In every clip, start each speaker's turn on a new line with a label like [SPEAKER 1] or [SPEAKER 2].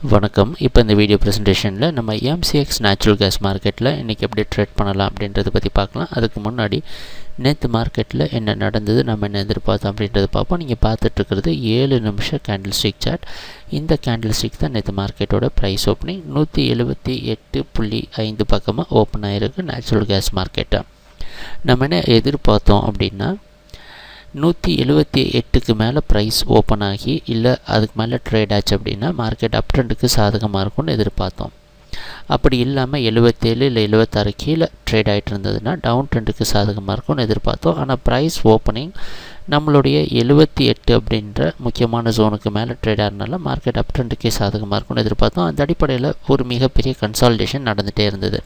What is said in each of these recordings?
[SPEAKER 1] வணக்கம். இப்போ இந்த வீடியோ ப்ரெசன்டேஷனில் நம்ம MCX நேச்சுரல் கேஸ் மார்க்கெட்டில் இன்றைக்கி எப்படி ட்ரேட் பண்ணலாம் அப்படின்றத பற்றி பார்க்கலாம். அதுக்கு முன்னாடி நேற்று மார்க்கெட்டில் என்ன நடந்தது, நம்ம என்ன எதிர்பார்த்தோம் அப்படின்றத பார்ப்போம். நீங்கள் பார்த்துட்ருக்கிறது 7 நிமிஷம் கேண்டில் ஸ்டிக் சார்ட். இந்த கேண்டில் ஸ்டிக் தான் நேற்று மார்க்கெட்டோட ப்ரைஸ் ஓப்பனிங் 178.5 பக்கமாக ஓப்பன் ஆகிருக்கு நேச்சுரல் கேஸ் மார்க்கெட்டை. நம்ம என்ன எதிர்பார்த்தோம் அப்படின்னா 178க்கு மேலே ப்ரைஸ் ஓப்பன் ஆகி இல்லை அதுக்கு மேலே ட்ரேட் ஆச்சு அப்படின்னா மார்க்கெட் அப் ட்ரெண்டுக்கு சாதகமாக இருக்கும்னு எதிர்பார்த்தோம். அப்படி இல்லாமல் 77 இல்லை 76 கீழே ட்ரேட் ஆகிட்டு இருந்ததுன்னா டவுன் ட்ரெண்டுக்கு சாதகமாக இருக்கும்னு எதிர்பார்த்தோம். ஆனால் ப்ரைஸ் ஓப்பனிங் நம்மளுடைய 78 அப்படின்ற முக்கியமான ஜோனுக்கு மேலே ட்ரேட் ஆகிறதுனால மார்க்கெட் அப் ட்ரெண்டுக்கே சாதகமாக இருக்கும்னு எதிர்பார்த்தோம். அந்த அடிப்படையில் ஒரு மிகப்பெரிய கன்சாலிடேஷன் நடந்துகிட்டே இருந்தது.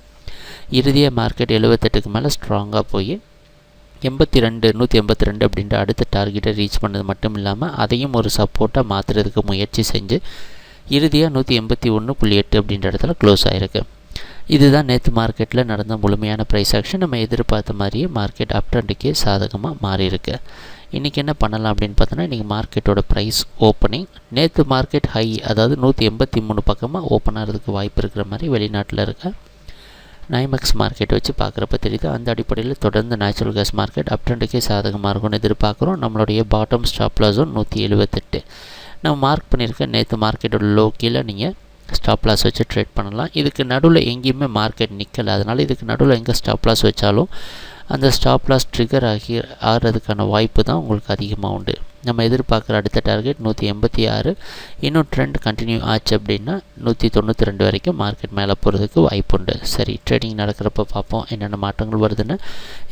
[SPEAKER 1] இறுதியாக மார்க்கெட் 78க்கு மேலே ஸ்ட்ராங்காக போய் 182 அப்படின்ற அடுத்த டார்கெட்டை ரீச் பண்ணது மட்டும் இல்லாமல் அதையும் ஒரு சப்போர்ட்டாக மாற்றுறதுக்கு முயற்சி செஞ்சு இறுதியாக 181.8 அப்படின்ற இடத்துல க்ளோஸ் ஆகிருக்கு. இதுதான் நேற்று மார்க்கெட்டில் நடந்த முழுமையான ப்ரைஸ் ஆக்ஷன். நம்ம எதிர்பார்த்த மாதிரியே மார்க்கெட் அப் ட்ரெண்டுக்கே சாதகமாக மாறியிருக்கு. இன்றைக்கி என்ன பண்ணலாம் அப்படின்னு பார்த்தோன்னா, இன்றைக்கி மார்க்கெட்டோட ப்ரைஸ் ஓப்பனிங் நேற்று மார்க்கெட் ஹை அதாவது 183 பக்கமாக ஓப்பன் ஆகிறதுக்கு வாய்ப்பு இருக்கிற மாதிரி வெளிநாட்டில் இருக்க NYMEX மார்க்கெட் வச்சு பார்க்குறப்ப தெரியுது. அந்த அடிப்படையில் தொடர்ந்து நேச்சுரல் கேஸ் மார்க்கெட் அப் ட்ரெண்டுக்கே சாதகமாக இருக்கும்னு எதிர்பார்க்குறோம். நம்மளுடைய பாட்டம் ஸ்டாப் லாஸ் 178 நம்ம மார்க் பண்ணியிருக்க நேற்று மார்க்கெட்டோட லோ கீழே நீங்கள் ஸ்டாப் லாஸ் வச்சு ட்ரேட் பண்ணலாம். இதுக்கு நடுவில் எங்கேயுமே மார்க்கெட் நிற்கலை, அதனால் இதுக்கு நடுவில் எங்கே ஸ்டாப் லாஸ் வச்சாலும் அந்த ஸ்டாப் லாஸ் ட்ரிகர் ஆகிறதுக்கான வாய்ப்பு தான் உங்களுக்கு அதிகமாக உண்டு. நம்ம எதிர்பார்க்குற அடுத்த டார்கெட் 186. இன்னும் ட்ரெண்ட் கண்டினியூ ஆச்சு அப்படின்னா 192 வரைக்கும் மார்க்கெட் மேலே போகிறதுக்கு வாய்ப்பு உண்டு. சரி, ட்ரேடிங் நடக்கிறப்ப பார்ப்போம் என்னென்ன மாற்றங்கள் வருதுன்னு.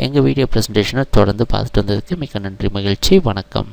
[SPEAKER 1] எங்கள் வீடியோ ப்ரெசன்டேஷனை தொடர்ந்து பார்த்துட்டு வந்ததுக்கு மிக்க நன்றி, மகிழ்ச்சி, வணக்கம்.